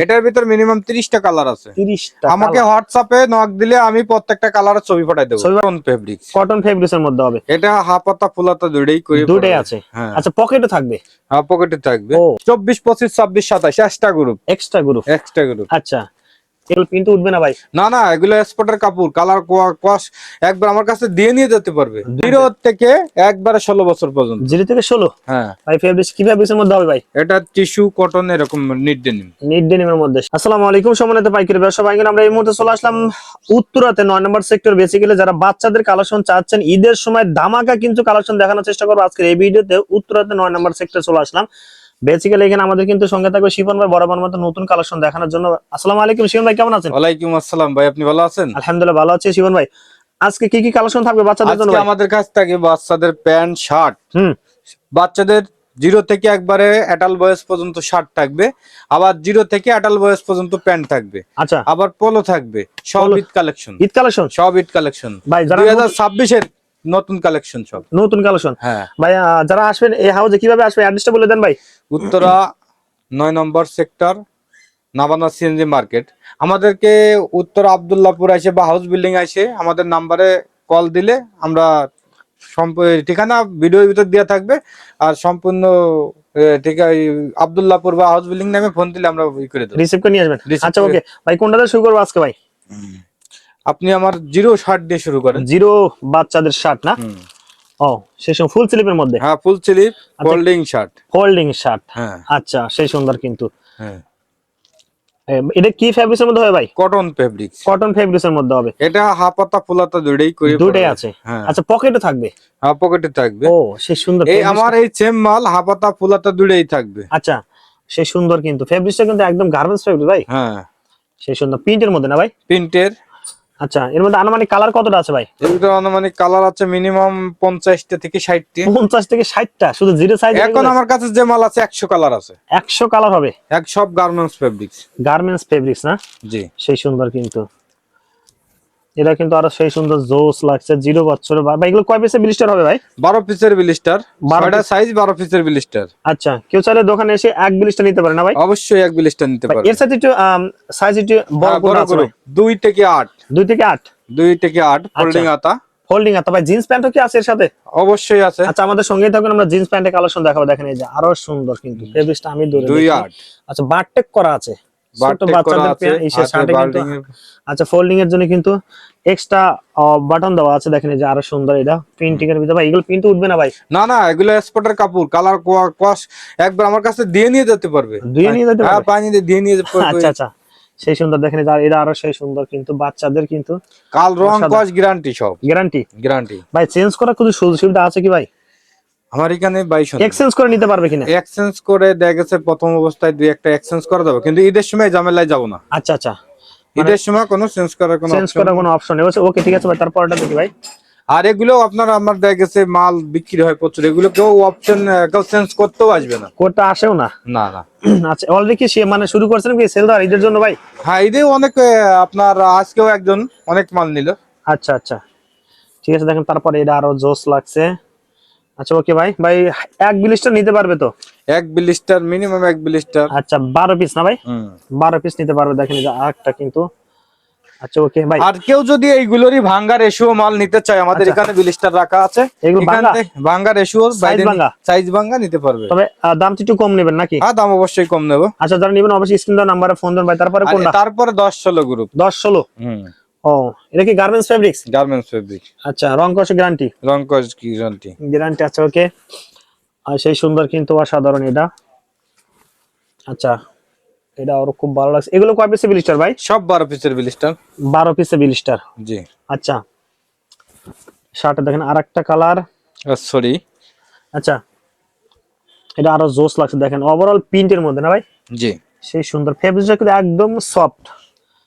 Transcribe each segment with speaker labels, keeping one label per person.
Speaker 1: এটার ভিতর minimum 30টা colour আছে।
Speaker 2: 30টা
Speaker 1: আমাকে হোয়াটসঅ্যাপে নক দিলে আমি প্রত্যেকটা কালারের ছবি পাঠাই দেব। কটন ফেব্রিক্স,
Speaker 2: কটন ফেব্রিক্স এর মধ্যে হবে।
Speaker 1: এটা হাফাতা ফুলাতা দুইটাই করে
Speaker 2: দুটোই আছে।
Speaker 1: হ্যাঁ
Speaker 2: আচ্ছা পকেটে থাকবে?
Speaker 1: হ্যাঁ পকেটে থাকবে।
Speaker 2: ও
Speaker 1: 24 25 26 27 এক্সট্রা গ্রুপ। Extra group.
Speaker 2: আচ্ছা এগুলো প্রিন্ট উঠবে না ভাই?
Speaker 1: না না, এগুলো এক্সপোর্টের কাপড়, কালার কোয়াশ একবার আমার কাছে দিয়ে নিয়ে যেতে পারবে। 0 থেকে একবারে 16 বছর পর্যন্ত।
Speaker 2: 0 থেকে 16?
Speaker 1: হ্যাঁ
Speaker 2: ভাই ফেব্রিক্স কি ফেব্রিক্সের মধ্যে হবে ভাই?
Speaker 1: এটা টিস্যু কটন এরকম নিট ডেনিম।
Speaker 2: নিট ডেনিমের মধ্যে। আসসালামু আলাইকুম সম্মানিত পাইকারি ব্যবসা ভাইরা, আমরা এই মুহূর্তে চলে আসলাম উত্তরাতে 9 নম্বর সেক্টর। বেসিক্যালি যারা বাচ্চাদের কালেকশন চাচ্ছেন ঈদের সময় ধামাকা কিন্তু কালেকশন দেখানোর চেষ্টা করব আজকের এই ভিডিওতে। উত্তরাতে 9 নম্বর সেক্টর চলে আসলাম। বেসিক্যালি এখানে আমাদের কিন্তু সঙ্গে থাকবে শিপন ভাই, বরাবর মতো নতুন কালেকশন দেখানোর জন্য। আসসালামু আলাইকুম শিপন ভাই, কেমন আছেন?
Speaker 1: ওয়ালাইকুম আসসালাম ভাই, আপনি ভালো আছেন?
Speaker 2: আলহামদুলিল্লাহ ভালো আছি শিপন ভাই। আজকে কি কি কালেকশন থাকবে বাচ্চাদের জন্য?
Speaker 1: আজকে আমাদের কাছ থেকে বাচ্চাদের প্যান্ট শার্ট, বাচ্চাদের 0 থেকে একবারে অ্যাডাল্ট বয়স পর্যন্ত শার্ট থাকবে, আবার 0 থেকে অ্যাডাল্ট বয়স পর্যন্ত প্যান্ট থাকবে।
Speaker 2: আচ্ছা
Speaker 1: আবার পোলো থাকবে। সব ঈদ কালেকশন।
Speaker 2: ঈদ কালেকশন?
Speaker 1: সব ঈদ কালেকশন
Speaker 2: ভাই
Speaker 1: 2026 এর নতুন কালেকশন, সব
Speaker 2: নতুন কালেকশন।
Speaker 1: হ্যাঁ
Speaker 2: ভাই যারা আসবেন এই হাউসে কিভাবে আসবে অ্যাড্রেসটা বলে দেন ভাই।
Speaker 1: উত্তরা 9 নম্বর সেক্টর, নাবানা সিএনজি মার্কেট। আমাদেরকে উত্তর আব্দুল্লাহপুর আসে বা হাউস বিল্ডিং আসে আমাদের নাম্বারে কল দিলে আমরা ঠিকানা ভিডিওর ভিতর দেওয়া থাকবে, আর সম্পূর্ণ আব্দুল্লাহপুর বা হাউস বিল্ডিং নামে ফোন দিলে আমরা করে দেব,
Speaker 2: রিসিভ করে নিয়ে আসবেন। আচ্ছা ওকে ভাই, কোনটা দিয়ে শুরু করব আজকে ভাই?
Speaker 1: আপনি আমার 0 শার্ট দিয়ে শুরু করেন।
Speaker 2: 0 বাচ্চাদের শার্ট না? ও সেই সময় ফুল স্লিপের মধ্যে?
Speaker 1: হ্যাঁ ফুল slip folding shirt.
Speaker 2: Folding shirt,
Speaker 1: হ্যাঁ
Speaker 2: আচ্ছা সেই সুন্দর কিন্তু।
Speaker 1: হ্যাঁ
Speaker 2: এটা কি ফেব্রিক্সের মধ্যে হবে ভাই?
Speaker 1: Cotton fabrics.
Speaker 2: কটন ফেব্রিক্সের মধ্যে হবে।
Speaker 1: এটা হাফাতা ফুলাতা দুইটাই করে
Speaker 2: দুটোই আছে। আচ্ছা পকেটে থাকবে?
Speaker 1: হ্যাঁ পকেটে থাকবে।
Speaker 2: ও সেই সুন্দর।
Speaker 1: এই আমার এই সেম মাল হাফাতা ফুলাতা দুইটাই থাকবে।
Speaker 2: আচ্ছা সেই সুন্দর কিন্তু ফেব্রিক্সটা কিন্তু একদম গার্মেন্টস ফেব্রিক ভাই।
Speaker 1: হ্যাঁ
Speaker 2: সেই সুন্দর প্রিন্টের মধ্যে না ভাই?
Speaker 1: প্রিন্টের।
Speaker 2: আচ্ছা এর মধ্যে আনুমানিক কালার কতটা আছে ভাই?
Speaker 1: এগুলো আনুমানিক কালার আছে মিনিমাম 50টা থেকে 60টা।
Speaker 2: 50 থেকে 60টা শুধু 0 সাইজ?
Speaker 1: এখন আমার কাছে যে মাল আছে 100 কালার আছে।
Speaker 2: 100 কালার হবে?
Speaker 1: সব গার্মেন্টস ফেব্রিক্স।
Speaker 2: গার্মেন্টস ফেব্রিক্স না?
Speaker 1: জি
Speaker 2: সেই সুন্দর কিন্তু। এটা কিন্তু আরো সেই সুন্দর জোস লাগছে। 0 বছর ভাই, এগুলো কয় পিসের ব্লিস্টার হবে ভাই?
Speaker 1: 12 পিসের ব্লিস্টার, 6টা সাইজ 12 পিসের ব্লিস্টার।
Speaker 2: আচ্ছা কেউ চাইলে দোকানে এসে এক ব্লিস্টার নিতে পারে না ভাই?
Speaker 1: অবশ্যই এক ব্লিস্টার নিতে পারবে।
Speaker 2: এর সাথে একটু সাইজ একটু বড় বড় আছে ভাই?
Speaker 1: 2 থেকে 8।
Speaker 2: 2 থেকে 8?
Speaker 1: 2 থেকে 8 ফোল্ডিং আতা।
Speaker 2: ফোল্ডিং আতা। ভাই জিন্স প্যান্টও কি আছে এর সাথে?
Speaker 1: অবশ্যই আছে।
Speaker 2: আচ্ছা আমাদের সঙ্গেই থাকুন, আমরা জিন্স প্যান্টের কালেকশন দেখাবো। দেখেন এই যে আরো সুন্দর কিন্তু ফেব্রিক্সটা আমি ধরে
Speaker 1: 2
Speaker 2: দেখি।
Speaker 1: 8।
Speaker 2: আচ্ছা বারটেক করা আছে। ছোট বাচ্চাদের প্যান্ট এই শার্টে কিন্তু। আচ্ছা ফোল্ডিং এর জন্য কিন্তু এক্সট্রা বাটন দেওয়া আছে। দেখেন এই যে আরো সুন্দর। এটা প্রিন্টিং এর ভিতরে ভাই, এগুলো প্রিন্ট উঠবে না ভাই?
Speaker 1: না না, এগুলো এক্সপোর্টের কাপড়, কালার কোয়াশ একবার আমার কাছে দিয়ে নিয়ে যেতে পারবে।
Speaker 2: দিয়ে নিয়ে যেতে
Speaker 1: হ্যাঁ
Speaker 2: পারবে?
Speaker 1: পানি দিয়ে নিয়ে যেতে পারবে।
Speaker 2: আচ্ছা আচ্ছা সেই সুন্দর। দেখেন এটা আরো সেই সুন্দর কিন্তু বাচ্চাদের কিন্তু।
Speaker 1: কাল রং কোয়াশ গ্যারান্টি, সব
Speaker 2: গ্যারান্টি।
Speaker 1: গ্যারান্টি।
Speaker 2: ভাই চেঞ্জ করা কোনো সুযোগ সুবিধা আছে কি ভাই?
Speaker 1: আমার এখানে 2200
Speaker 2: এক্সচেঞ্জ করে নিতে পারবে কিনা?
Speaker 1: এক্সচেঞ্জ করে দেখা গেছে প্রথম অবস্থায় 2-1টা এক্সচেঞ্জ করা যাবে, কিন্তু ঈদের সময় ঝামেলায় যাব না।
Speaker 2: আচ্ছা আচ্ছা
Speaker 1: ঈদের সময় কোনো চেঞ্জ করার কোনো
Speaker 2: অপশন নেই। ওকে ঠিক আছে ভাই, তারপরটা দেখি ভাই।
Speaker 1: আর এগুলো আপনার আমার দেখা গেছে মাল বিক্রি হয় প্রচুর, এগুলো কেউ অপশন কেউ চেঞ্জ করতেও আসবে না।
Speaker 2: কোডটা আসেও না?
Speaker 1: না না।
Speaker 2: আচ্ছা অলরেডি কি মানে শুরু করছেন কি সেল দেওয়ার ঈদের জন্য ভাই?
Speaker 1: হ্যাঁ ঈদে অনেক আপনার আজকেও একজন অনেক মাল নিল।
Speaker 2: আচ্ছা আচ্ছা ঠিক আছে। দেখেন তারপরে এটা আরো জোস লাগছে। আচ্ছা ওকে ভাই, এক ব্লিস্টার নিতে পারবে তো?
Speaker 1: এক ব্লিস্টার মিনিমাম এক ব্লিস্টার।
Speaker 2: আচ্ছা 12 পিস না ভাই? 12 পিস নিতে পারবে। দেখেন এই যে আরেকটা কিন্তু। আচ্ছা ওকে ভাই,
Speaker 1: আর কেউ যদি এইগুলোরই ভাঙ্গা রেশিও মাল নিতে চায় আমাদের এখানে ব্লিস্টার রাখা আছে।
Speaker 2: এগুলো
Speaker 1: ভাঙ্গা রেশিও সাইজ ভাঙ্গা নিতে পারবে।
Speaker 2: তবে দামটা একটু কম নেবেন নাকি?
Speaker 1: হ্যাঁ দাম অবশ্যই কম নেব।
Speaker 2: আচ্ছা যারা নেবেন অবশ্যই স্ক্রিন দেওয়া নম্বরে ফোন দেন ভাই। তারপরে
Speaker 1: 10-16 গ্রুপ।
Speaker 2: 10-16? ও এটা কি গার্মেন্টস ফেব্রিক্স?
Speaker 1: Garments fabric.
Speaker 2: আচ্ছা রং কস গ্যারান্টি?
Speaker 1: রং কস গ্যারান্টি।
Speaker 2: গ্যারান্টি। আচ্ছা ওকে। আর সেই সুন্দর কিন্তু অসাধারণ এটা। আচ্ছা এটা আরো খুব ভালো লাগছে। এগুলো কয় পিসের ব্লিস্টার ভাই?
Speaker 1: সব 12 পিসের ব্লিস্টার।
Speaker 2: 12 পিসের ব্লিস্টার।
Speaker 1: জি।
Speaker 2: আচ্ছা শার্টে দেখেন আরেকটা কালার।
Speaker 1: সরি।
Speaker 2: আচ্ছা এটা আরো জোস লাগছে। দেখেন ওভারঅল প্রিন্টের মধ্যে না ভাই?
Speaker 1: জি।
Speaker 2: সেই সুন্দর ফেব্রিকটা কিন্তু একদম soft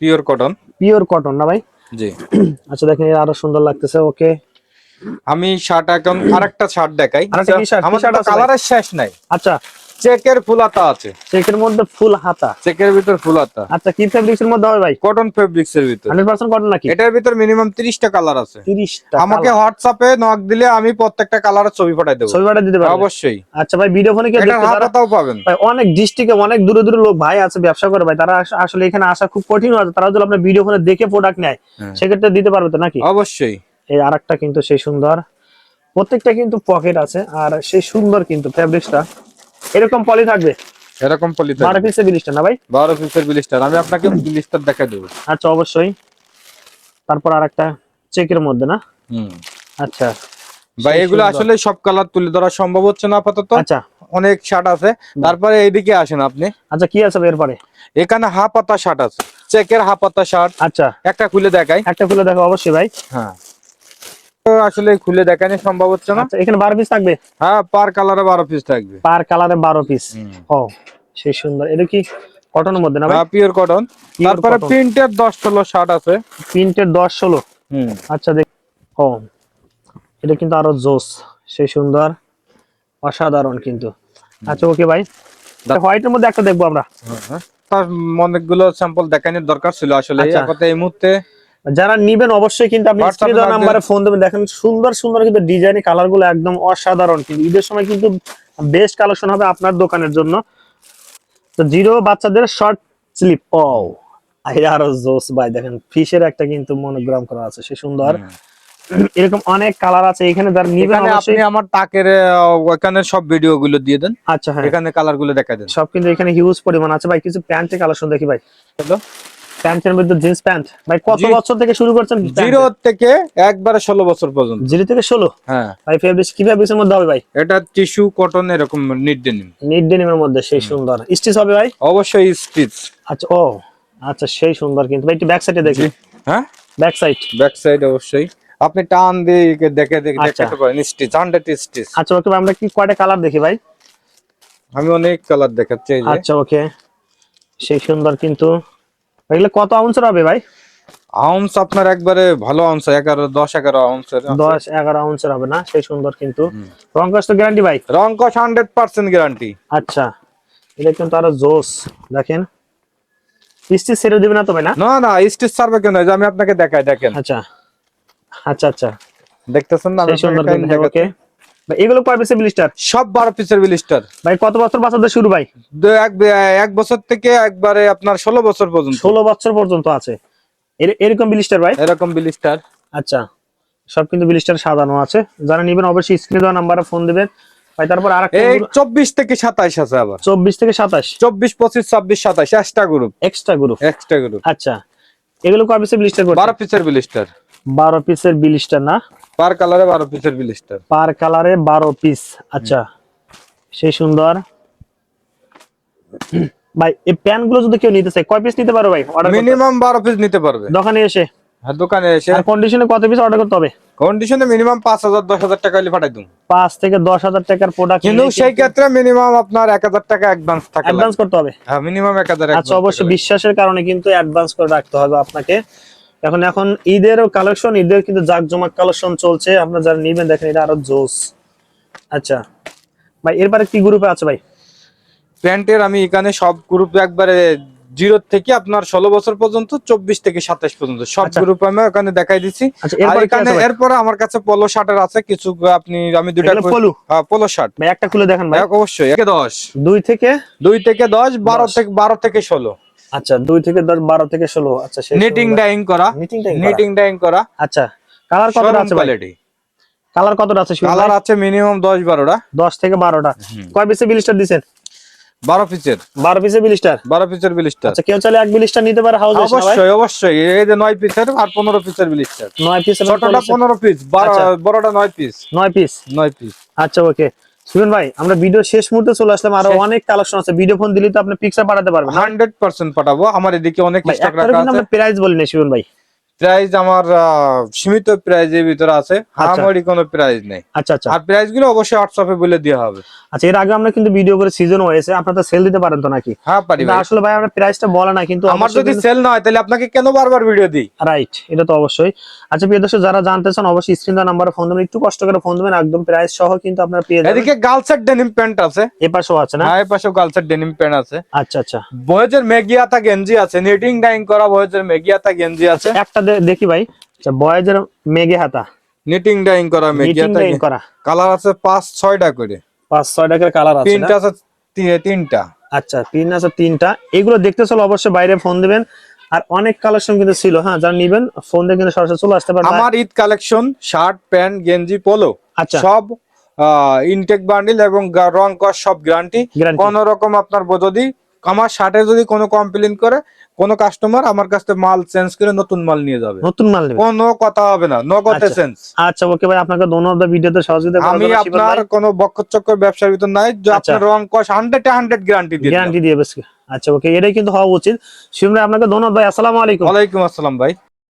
Speaker 1: pure cotton.
Speaker 2: Pure cotton না ভাই?
Speaker 1: জি।
Speaker 2: আচ্ছা দেখেন এটা আরো সুন্দর লাগতেছে। ওকে
Speaker 1: আমি শার্ট এখন আরেকটা শার্ট দেখাই।
Speaker 2: আরেকটা কি শার্ট?
Speaker 1: আমার কালারের শেষ নাই।
Speaker 2: আচ্ছা
Speaker 1: চেকের ফুলাতা আছে,
Speaker 2: চেকের মধ্যে ফুল হাতা।
Speaker 1: চেকের ভিতর ফুলাতা।
Speaker 2: আচ্ছা, কি ফেব্রিক্স এর মধ্যে হবে ভাই?
Speaker 1: কটন ফেব্রিক্স এর ভিতর,
Speaker 2: 100% কটন নাকি?
Speaker 1: এটার ভিতর মিনিমাম 30টা কালার আছে।
Speaker 2: 30টা
Speaker 1: আমাকে হোয়াটসঅ্যাপে নক দিলে আমি প্রত্যেকটা কালারের ছবি পাঠিয়ে দেবো।
Speaker 2: ছবি পাঠিয়ে দিতে পারবেন?
Speaker 1: অবশ্যই।
Speaker 2: আচ্ছা ভাই, ভিডিও ফোনে কেউ
Speaker 1: এটার
Speaker 2: দেখতে তারা
Speaker 1: হাতাটাও পাবেন।
Speaker 2: ভাই অনেক ডিস্ট্রিক্টে অনেক দূরে দূরে লোক ভাই আছে ব্যবসা করে ভাই, তারা আসলে এখানে আসা খুব কঠিন হয়, তারা যদি আপনার ভিডিও ফোনে দেখে প্রোডাক্ট নেয় সেক্ষেত্রে দিতে পারবে তো নাকি?
Speaker 1: অবশ্যই।
Speaker 2: এই আরেকটা কিন্তু সেই সুন্দর, প্রত্যেকটা কিন্তু পকেট আছে আর সেই সুন্দর কিন্তু ফেব্রিক্সটা এরকম পলি থাকবে।
Speaker 1: এরকম পলি
Speaker 2: 12 পিসের বিলিস্টার না ভাই?
Speaker 1: 12 পিসের ব্লিস্টার, আমি আপনাকে ব্লিস্টার দেখাই দেবো।
Speaker 2: আচ্ছা অবশ্যই। তারপর আরেকটা চেকের মধ্যে না? আচ্ছা
Speaker 1: ভাই
Speaker 2: সেই
Speaker 1: এগুলো
Speaker 2: সুন্দর।
Speaker 1: আসলে সব কালার তুলে ধরা সম্ভব হচ্ছে না আপাতত,
Speaker 2: আচ্ছা
Speaker 1: অনেক শার্ট আছে। তারপরে এইদিকে আসেন আপনি,
Speaker 2: আচ্ছা, কি আছে ভাই এরপরে?
Speaker 1: এখানে হাফ পাতা শার্ট আছে, চেকের হাফ পাতা শার্ট।
Speaker 2: আচ্ছা
Speaker 1: একটা খুলে দেখাই।
Speaker 2: একটা খুলে দেখো অবশ্যই ভাই।
Speaker 1: হ্যাঁ, তো আসলে খুলে দেখানো সম্ভব হচ্ছে না।
Speaker 2: আচ্ছা, এখানে 12 পিস থাকবে?
Speaker 1: হ্যাঁ, পার কালারে 12 পিস থাকবে।
Speaker 2: পার কালারে 12 পিস। ও সেই সুন্দর। এটা কি কটনের মধ্যে না ভাই?
Speaker 1: হ্যাঁ, পিওর কটন। তারপরে
Speaker 2: cotton।
Speaker 1: প্রিন্টের 10-16 শার্ট আছে।
Speaker 2: প্রিন্টের 10-16। আচ্ছা দেখ। ও এটা কিন্তু আরো জোস, সেই সুন্দর, অসাধারণ কিন্তু। আচ্ছা ওকে ভাই, হোয়াইটের মধ্যে একটা দেখবো আমরা।
Speaker 1: তার অনেকগুলো স্যাম্পল দেখানোর দরকার ছিল আসলে,
Speaker 2: আচ্ছা।
Speaker 1: এই মুহূর্তে
Speaker 2: যারা নিবেন অবশ্যই কিন্তু আপনি
Speaker 1: WhatsApp-এ
Speaker 2: স্ক্রিনে দেওয়া
Speaker 1: নক
Speaker 2: নাম্বারে ফোন দেবেন। দেখেন সুন্দর সুন্দর কিন্তু ডিজাইন, কালার গুলো একদম অসাধারণ, কিন্তু ঈদের সময় কিন্তু বেস্ট কালেকশন হবে আপনার দোকানের জন্য। তো জিরো বাচ্চাদের শর্ট স্লিপ। ও আরো জোস ভাই, দেখেন ফিশের একটা কিন্তু মনোগ্রাম করা আছে, সে সুন্দর। এরকম অনেক কালার আছে এখানে, যারা নিবেন
Speaker 1: এখানে আপনি
Speaker 2: অবশ্যই।
Speaker 1: আমার তাকের ওখানে সব ভিডিও গুলো দিয়ে দেন।
Speaker 2: আচ্ছা হ্যাঁ,
Speaker 1: এখানে কালার গুলো দেখা দেন
Speaker 2: সব কিন্তু এখানে হিউজ পরিমাণ আছে ভাই। কিছু প্যান্টের কালেকশন দেখি ভাই।
Speaker 1: হ্যালো,
Speaker 2: প্যান্টের মধ্যে জিন্স প্যান্ট ভাই, কত
Speaker 1: জি।
Speaker 2: বছর থেকে শুরু করছেন?
Speaker 1: 0 থেকে একবারে 16 বছর পর্যন্ত।
Speaker 2: 0 থেকে 16?
Speaker 1: হ্যাঁ,
Speaker 2: ভাই ফেব্রিক্স কি ফেব্রিক্সের মধ্যে হবে ভাই?
Speaker 1: এটা টিস্যু কটন এরকম নিট ডেনিম।
Speaker 2: নিট ডেনিমের মধ্যে, সেই সুন্দর। স্টিচ হবে ভাই?
Speaker 1: অবশ্যই স্টিচ।
Speaker 2: আচ্ছা ও আচ্ছা, সেই সুন্দর কিন্তু ভাই। একটু ব্যাক সাইডে দেখি।
Speaker 1: হ্যাঁ,
Speaker 2: ব্যাক সাইড।
Speaker 1: ব্যাক সাইড অবশ্যই আপনি টান দিয়ে দেখে
Speaker 2: আচ্ছা।
Speaker 1: দেখাতে পারেন। Stitch 100 stitch.
Speaker 2: আচ্ছা ওকে ভাই, আমরা কি কয়টা কালার দেখি ভাই?
Speaker 1: আমি অনেক কালার দেখাচ্ছি এই যে।
Speaker 2: আচ্ছা ওকে, সেই সুন্দর কিন্তু। এগুলো কত আউন্সের হবে ভাই?
Speaker 1: আউন্স আপনার একবারে ভালো আউন্স, 10-11 আউন্সের।
Speaker 2: 10-11 আউন্সের হবে না? সেই সুন্দর কিন্তু। রং কষ্ট গ্যারান্টি ভাই?
Speaker 1: রং কস 100% গ্যারান্টি।
Speaker 2: আচ্ছা, এটা কিন্তু আরো জোস। দেখেন স্টিচ ছেড়ে দিবে না তো ভাই? না
Speaker 1: না না, স্টিচ ছাড়বে কেন, এই যে আমি আপনাকে দেখাই, দেখেন।
Speaker 2: আচ্ছা আচ্ছা আচ্ছা,
Speaker 1: দেখতেছেন না? আমি
Speaker 2: সেই সুন্দর
Speaker 1: আপনাকে
Speaker 2: কিন্তু।
Speaker 1: দেখাচ্ছি।
Speaker 2: ওকে ভাই, এগুলো কয় পিসের ব্লিস্টার?
Speaker 1: সব 12 পিসের ব্লিস্টার।
Speaker 2: ভাই কত বছর বাচ্চাদের শুরু ভাই?
Speaker 1: এক বছর থেকে একবারে আপনার 16 বছর পর্যন্ত।
Speaker 2: 16 বছর পর্যন্ত আছে এরকম ব্লিস্টার ভাই?
Speaker 1: এরকম ব্লিস্টার।
Speaker 2: আচ্ছা, সব কিন্তু ব্লিস্টার সাজানো আছে। যারা নেবেন অবশ্যই স্ক্রিনে দেওয়া নাম্বারে ফোন দিবেন ভাই। তারপর আরেকটা
Speaker 1: এই 24 থেকে 27 আছে আবার।
Speaker 2: 24 থেকে 27?
Speaker 1: 24, 25, 26, 27 extra group.
Speaker 2: Extra group.
Speaker 1: Extra group.
Speaker 2: আচ্ছা, এগুলো কয় পিসের ব্লিস্টার করছে?
Speaker 1: 12 পিসের ব্লিস্টার।
Speaker 2: 12 পিসের ব্লিস্টার না?
Speaker 1: পার কালারে 12 পিসের ব্লিস্টার।
Speaker 2: পার কালারে 12 পিস। আচ্ছা, সেই সুন্দর ভাই। এই প্যান গুলো যদি কেউ নিতে চায় কয় পিস নিতে পারো ভাই? অর্ডার
Speaker 1: মিনিমাম 12 পিস নিতে পারবে
Speaker 2: দোকানে এসে?
Speaker 1: আর দোকানে এসে।
Speaker 2: আর কন্ডিশনে কত পিস অর্ডার করতে হবে?
Speaker 1: কন্ডিশনে মিনিমাম 5,000-10,000 টাকা হলে পাঠাই দিন।
Speaker 2: 5 থেকে 10,000 টাকার প্রোডাক্ট
Speaker 1: কিন্তু সেই ক্ষেত্রে মিনিমাম আপনার 1,000 টাকা অ্যাডভান্স থাকে।
Speaker 2: অ্যাডভান্স করতে হবে?
Speaker 1: হ্যাঁ, মিনিমাম 1,000।
Speaker 2: আচ্ছা, অবশ্যই বিশ্বাসের কারণে কিন্তু অ্যাডভান্স করে রাখতে হবে আপনাকে। এখন ঈদের কালেকশন, ঈদের কিন্তু জাকজমক কালেকশন চলছে। আপনারা যারা নেবেন দেখেন, এটা আরো জোস। আচ্ছা ভাই, এরপরে কি গ্রুপে আছে ভাই?
Speaker 1: প্যান্টের আমি এখানে সব গ্রুপে একবারে 0 থেকে আপনার 16 বছর পর্যন্ত, 24 থেকে 27 পর্যন্ত সব
Speaker 2: আচ্ছা।
Speaker 1: গ্রুপ আমি ওখানে দেখাই দিচ্ছি।
Speaker 2: আচ্ছা,
Speaker 1: আর
Speaker 2: এরপরে কি
Speaker 1: এখানে
Speaker 2: আছে ভাই?
Speaker 1: এরপরে আমার কাছে পোলো শার্টের আছে কিছু। আমি দুইটা
Speaker 2: এগুলো polo?
Speaker 1: হ্যাঁ, পোলো শার্ট।
Speaker 2: ভাই একটা খুলে দেখেন ভাই।
Speaker 1: অবশ্যই 10,
Speaker 2: 2 থেকে
Speaker 1: 10, 12 থেকে 16।
Speaker 2: আচ্ছা, 2 থেকে 10, 12 থেকে 16। আচ্ছা, সেই
Speaker 1: নিটিং ডাইং করা।
Speaker 2: নিটিং ডাইং
Speaker 1: করা।
Speaker 2: আচ্ছা, কালার কতটা আছে ভাই?
Speaker 1: কোয়ালিটি।
Speaker 2: কালার কতটা আছে?
Speaker 1: কালার আছে মিনিমাম 10-12টা।
Speaker 2: 10 থেকে 12টা। কয় পিসের ব্লিস্টার দিবেন?
Speaker 1: 12 পিসের।
Speaker 2: 12 পিসের ব্লিস্টার।
Speaker 1: 12 পিসের ব্লিস্টার।
Speaker 2: আচ্ছা, কেউ চাইলে এক ব্লিস্টার নিতে পারে হাউস এসে না ভাই?
Speaker 1: অবশ্যই অবশ্যই, এই যে 9 পিসের আর 15 পিসের ব্লিস্টার।
Speaker 2: 9 পিস।
Speaker 1: ছোটটা 15 পিস,
Speaker 2: আচ্ছা।
Speaker 1: বড়টা 9 পিস।
Speaker 2: 9 পিস।
Speaker 1: 9 পিস।
Speaker 2: আচ্ছা ওকে সুমন ভাই, আমরা ভিডিও শেষ মুহূর্তে চলে আসলাম। আরো অনেক কালেকশন আছে, ভিডিও ফোন দিলে তো আপনি পিকচার পাঠাতে পারবেন না?
Speaker 1: 100% পাঠাবো, আমার এদিকে অনেক
Speaker 2: ভাই
Speaker 1: স্টক
Speaker 2: একটারও
Speaker 1: রাখা
Speaker 2: কিন্তু
Speaker 1: আছে।
Speaker 2: আমরা প্রাইস বলি না সুমন ভাই।
Speaker 1: প্রাইস আমার সীমিত প্রাইজের ভিতরে আছে, হামারি কোনো প্রাইস নেই।
Speaker 2: আচ্ছা আচ্ছা
Speaker 1: আর প্রাইস গুলো অবশ্যই হোয়াটসঅ্যাপে বলে দেওয়া হবে।
Speaker 2: আচ্ছা, এর আগে আমরা কিন্তু ভিডিও করে সিজন হয়েছে, আপনারা সেল দিতে পারেন তো নাকি?
Speaker 1: হ্যাঁ পারি
Speaker 2: কিন্তু
Speaker 1: ভাই।
Speaker 2: আসলে ভাই আমরা প্রাইসটা বলা না, কিন্তু
Speaker 1: আমার যদি সেল না হয় তাহলে আপনাকে কেন বারবার ভিডিও দিই?
Speaker 2: রাইট, এটা তো অবশ্যই। আচ্ছা প্রিয় দর্শক, যারা জানতে চান অবশ্যই স্ক্রিন দেওয়া নাম্বারে ফোন দেবেন, একটু কষ্ট করে ফোন দেবেন, একদম প্রাইস সহ কিন্তু আপনারা পেয়ে যাবেন।
Speaker 1: এদিকে গার্লসের ডেনিম প্যান্ট আছে,
Speaker 2: এই পাশেও আছে না?
Speaker 1: হ্যাঁ এই পাশেও গার্লসের ডেনিম প্যান্ট আছে।
Speaker 2: আচ্ছা আচ্ছা,
Speaker 1: বয়েজের মেগিয়াতা গেঞ্জি আছে, নিটিং ডাইং করা বয়েজের মেগিয়াতা গেঞ্জি আছে।
Speaker 2: একটা দেখি ভাই। আচ্ছা, বয়েজের মেগে হাতা
Speaker 1: নিটিং ডাইং করা
Speaker 2: নিটিং
Speaker 1: মেগিয়াতা
Speaker 2: ডাইং করা,
Speaker 1: কালার আছে 5-6টা করে,
Speaker 2: 5-6 টাকার কালার আছে না?
Speaker 1: প্রিন্ট আছে তিনটা।
Speaker 2: আচ্ছা, পিন আছে 3টা। এগুলো দেখতে চলো অবশ্যই বাইরে ফোন দিবেন। আর অনেক কালেকশন কিন্তু ছিল, হ্যাঁ যারা নিবেন ফোন দিয়ে কিন্তু সরাসরি চলে আসতে পারবেন।
Speaker 1: আমার ঈদ কালেকশন শার্ট প্যান্ট গেঞ্জি পোলো
Speaker 2: আচ্ছা,
Speaker 1: সব ইনটেক বান্ডিল এবং রং কস সব গ্যারান্টি।
Speaker 2: Guarantee।
Speaker 1: কোন রকম আপনার যদি আমার শার্টে যদি কোনো কমপ্লেইন করে কোনো কাস্টমার, আমার কাছ থেকে মাল চেঞ্জ করে নতুন মাল নিয়ে যাবে,
Speaker 2: নতুন মাল নেবেন,
Speaker 1: কোনো কথা হবে না, নগদ এসেন্স।
Speaker 2: আচ্ছা ওকে ভাই, আপনাকে ধন্যবাদ ভিডিওতে সহযোগিতা করার
Speaker 1: আমি
Speaker 2: জন্য। শিবন
Speaker 1: আপনার
Speaker 2: ভাই
Speaker 1: কোনো বক্কচক্কর ব্যবসার ভিতর নাই, যে
Speaker 2: আচ্ছা।
Speaker 1: আপনার রং কস 100 গ্যারান্টি দিয়ে দিলাম।
Speaker 2: গ্যারান্টি দিয়ে বেশ। আচ্ছা ওকে, এটাই কিন্তু হওয়া উচিত। শিবন ভাই আপনাকে ধন্যবাদ ভাই, আসসালামু আলাইকুম।
Speaker 1: ওয়ালাইকুম আসসালাম ভাই।